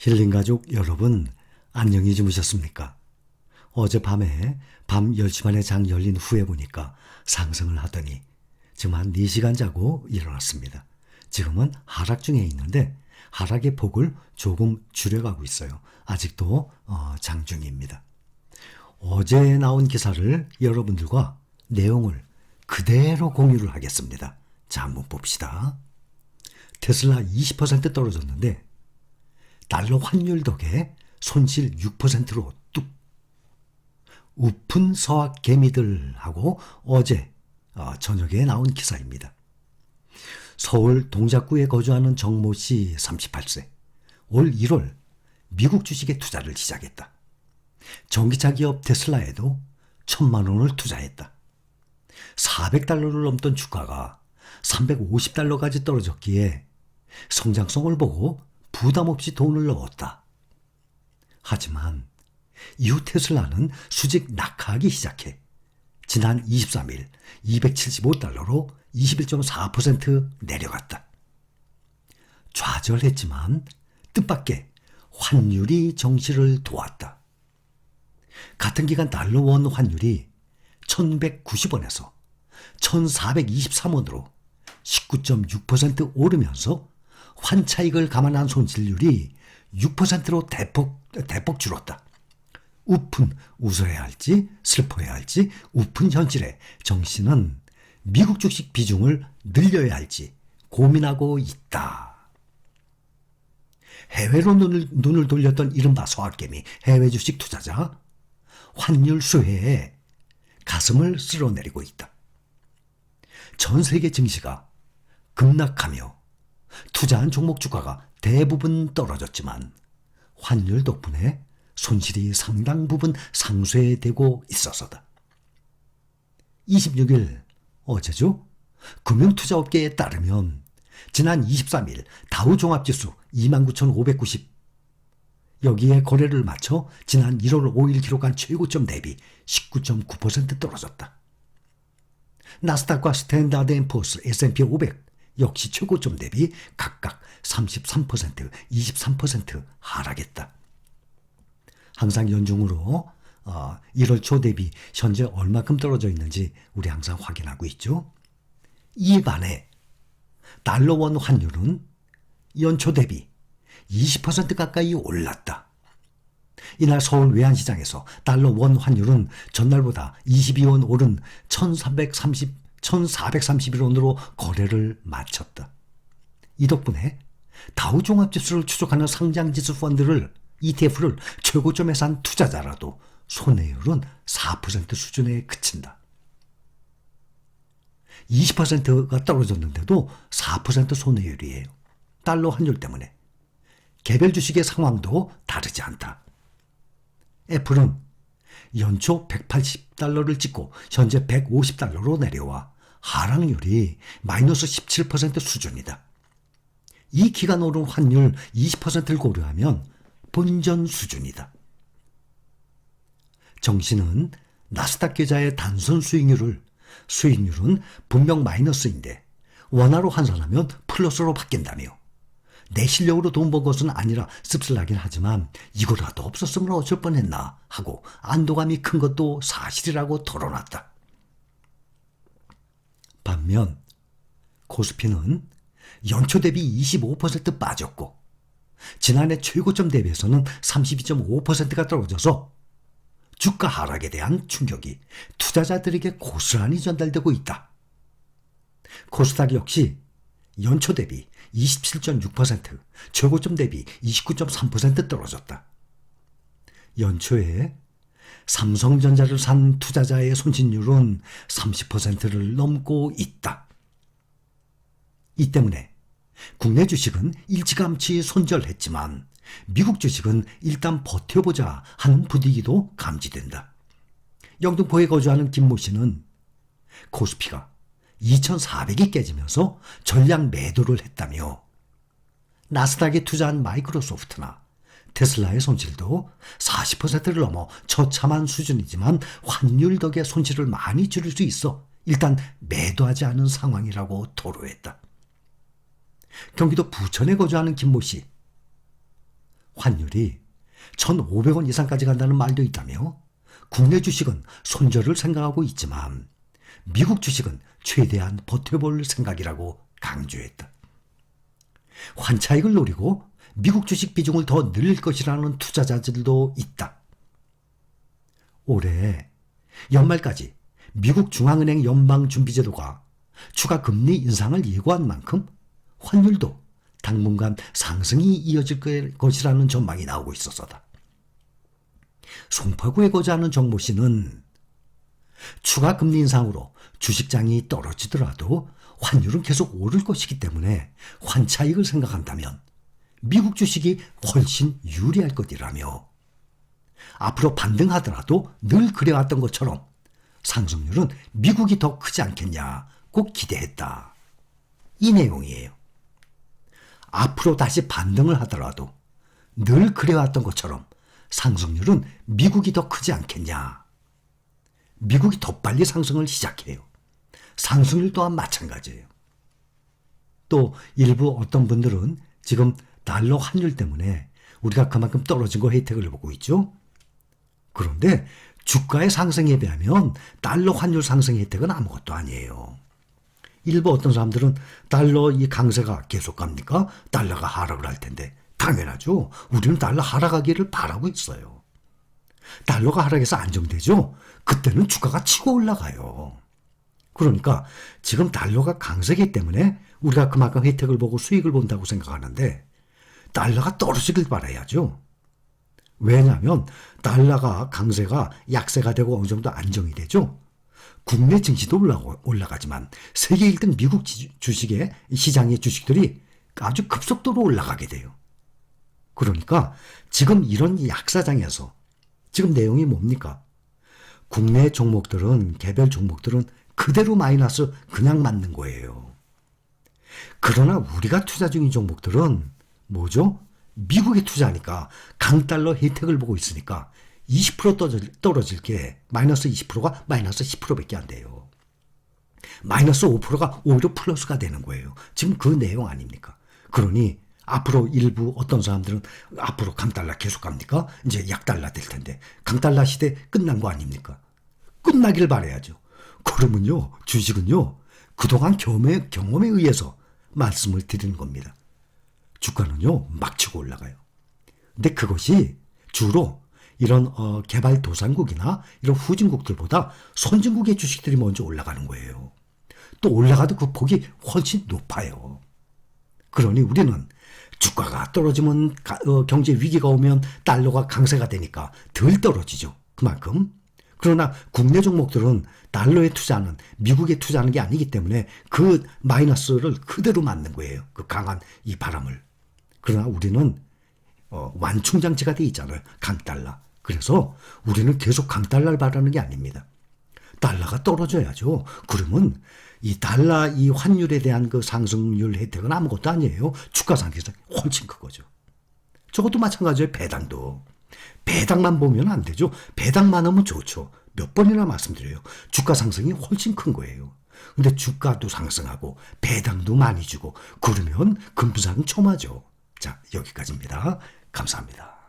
힐링가족 여러분, 안녕히 주무셨습니까? 어젯밤에 밤 10시 반에 장 열린 후에 보니까 상승을 하더니 지금 한 4시간 자고 일어났습니다. 지금은 하락 중에 있는데 하락의 폭을 조금 줄여가고 있어요. 아직도 장중입니다. 어제 나온 기사를 여러분들과 내용을 그대로 공유를 하겠습니다. 자, 한번 봅시다. 테슬라 20% 떨어졌는데 달러 환율 덕에 손실 6%로 뚝. 우픈 서학 개미들하고 어제 저녁에 나온 기사입니다. 서울 동작구에 거주하는 정모 씨 38세. 올 1월 미국 주식에 투자를 시작했다. 전기차 기업 테슬라에도 1,000만 원을 투자했다. 400달러를 넘던 주가가 350달러까지 떨어졌기에 성장성을 보고 부담 없이 돈을 넣었다. 하지만 이후 테슬라는 수직 낙하하기 시작해 지난 23일 275달러로 21.4% 내려갔다. 좌절했지만 뜻밖의 환율이 정시를 도왔다. 같은 기간 달러 원 환율이 1190원에서 1423원으로 19.6% 오르면서 환차익을 감안한 손실률이 6%로 대폭 줄었다. 우픈 웃어야 할지 슬퍼야 할지 우픈 현실에 정씨는 미국 주식 비중을 늘려야 할지 고민하고 있다. 해외로 눈을 돌렸던 이른바 서학개미 해외 주식 투자자 환율 수혜에 가슴을 쓸어내리고 있다. 전 세계 증시가 급락하며 투자한 종목 주가가 대부분 떨어졌지만 환율 덕분에 손실이 상당 부분 상쇄되고 있어서다. 26일 어제죠? 금융투자업계에 따르면 지난 23일 다우 종합지수 29,590 여기에 거래를 마쳐 지난 1월 5일 기록한 최고점 대비 19.9% 떨어졌다. 나스닥과 스탠다드 앤 포스 S&P 500 역시 최고점 대비 각각 33%, 23% 하락했다. 항상 연중으로 1월 초 대비 현재 얼마큼 떨어져 있는지 우리 항상 확인하고 있죠. 이에 반해 달러 원 환율은 연초 대비 20% 가까이 올랐다. 이날 서울 외환시장에서 달러 원 환율은 전날보다 22원 오른 1431원으로 거래를 마쳤다. 이 덕분에 다우 종합지수를 추적하는 상장지수 펀드를 ETF를 최고점에 산 투자자라도 손해율은 4% 수준에 그친다. 20%가 떨어졌는데도 4% 손해율이에요. 달러 환율 때문에. 개별 주식의 상황도 다르지 않다. 애플은 연초 180달러를 찍고 현재 150달러로 내려와 하락률이 마이너스 17% 수준이다. 이 기간 오른 환율 20%를 고려하면 본전 수준이다. 정시는 나스닥 계좌의 단순 수익률은 분명 마이너스인데 원화로 환산하면 플러스로 바뀐다며 내 실력으로 돈 번 것은 아니라 씁쓸하긴 하지만 이거라도 없었으면 어쩔 뻔했나 하고 안도감이 큰 것도 사실이라고 털어놨다. 반면 코스피는 연초 대비 25% 빠졌고 지난해 최고점 대비해서는 32.5%가 떨어져서 주가 하락에 대한 충격이 투자자들에게 고스란히 전달되고 있다. 코스닥 역시 연초 대비 27.6%, 최고점 대비 29.3% 떨어졌다. 연초에 삼성전자를 산 투자자의 손실률은 30%를 넘고 있다. 이 때문에 국내 주식은 일찌감치 손절했지만 미국 주식은 일단 버텨보자 하는 분위기도 감지된다. 영등포에 거주하는 김모 씨는 코스피가 2,400이 깨지면서 전량 매도를 했다며 나스닥에 투자한 마이크로소프트나 테슬라의 손실도 40%를 넘어 처참한 수준이지만 환율 덕에 손실을 많이 줄일 수 있어 일단 매도하지 않은 상황이라고 토로했다. 경기도 부천에 거주하는 김모 씨. 환율이 1,500원 이상까지 간다는 말도 있다며 국내 주식은 손절을 생각하고 있지만 미국 주식은 최대한 버텨볼 생각이라고 강조했다. 환차익을 노리고 미국 주식 비중을 더 늘릴 것이라는 투자자들도 있다. 올해 연말까지 미국 중앙은행 연방준비제도가 추가 금리 인상을 예고한 만큼 환율도 당분간 상승이 이어질 것이라는 전망이 나오고 있었다. 송파구에 거주하는 정모 씨는 추가 금리 인상으로 주식장이 떨어지더라도 환율은 계속 오를 것이기 때문에 환차익을 생각한다면 미국 주식이 훨씬 유리할 것이라며 앞으로 반등하더라도 늘 그래왔던 것처럼 상승률은 미국이 더 크지 않겠냐고 기대했다. 이 내용이에요. 앞으로 다시 반등을 하더라도 늘 그래왔던 것처럼 상승률은 미국이 더 크지 않겠냐. 미국이 더 빨리 상승을 시작해요. 상승률 또한 마찬가지예요. 또 일부 어떤 분들은 지금 달러 환율 때문에 우리가 그만큼 떨어진 거 혜택을 보고 있죠. 그런데 주가의 상승에 비하면 달러 환율 상승 혜택은 아무것도 아니에요. 일부 어떤 사람들은 달러 이 강세가 계속 갑니까? 달러가 하락을 할 텐데 당연하죠. 우리는 달러 하락하기를 바라고 있어요. 달러가 하락해서 안정되죠. 그때는 주가가 치고 올라가요. 그러니까 지금 달러가 강세기 때문에 우리가 그만큼 혜택을 보고 수익을 본다고 생각하는데 달러가 떨어지길 바라야죠. 왜냐하면 달러가 강세가 약세가 되고 어느 정도 안정이 되죠. 국내 증시도 올라가지만 세계 1등 미국 주식의 시장의 주식들이 아주 급속도로 올라가게 돼요. 그러니까 지금 이런 약사장에서 지금 내용이 뭡니까? 국내 종목들은 개별 종목들은 그대로 마이너스 그냥 맞는 거예요. 그러나 우리가 투자 중인 종목들은 뭐죠? 미국에 투자하니까 강달러 혜택을 보고 있으니까 20% 떨어질 게 마이너스 20%가 마이너스 10%밖에 안 돼요. 마이너스 5%가 오히려 플러스가 되는 거예요. 지금 그 내용 아닙니까? 그러니 앞으로 일부 어떤 사람들은 앞으로 강달러 계속 갑니까? 이제 약달러 될 텐데 강달러 시대 끝난 거 아닙니까? 끝나길 바라야죠. 그러면요 주식은요 그동안 경험에 의해서 말씀을 드리는 겁니다. 주가는요 막 치고 올라가요. 근데 그것이 주로 이런 개발도상국이나 이런 후진국들보다 선진국의 주식들이 먼저 올라가는 거예요. 또 올라가도 그 폭이 훨씬 높아요. 그러니 우리는 주가가 떨어지면 경제 위기가 오면 달러가 강세가 되니까 덜 떨어지죠. 그만큼. 그러나 국내 종목들은 달러에 투자하는 미국에 투자하는 게 아니기 때문에 그 마이너스를 그대로 맞는 거예요. 그 강한 이 바람을. 그러나 우리는 완충장치가 돼 있잖아요. 강달러. 그래서 우리는 계속 강달러를 바라는 게 아닙니다. 달러가 떨어져야죠. 그러면 이 달러 이 환율에 대한 그 상승률 혜택은 아무것도 아니에요. 주가 상승이 훨씬 크거죠. 저것도 마찬가지예요. 배당도. 배당만 보면 안 되죠. 배당만 하면 좋죠. 몇 번이나 말씀드려요. 주가 상승이 훨씬 큰 거예요. 근데 주가도 상승하고 배당도 많이 주고 그러면 금부상 첨하죠. 자, 여기까지입니다. 감사합니다.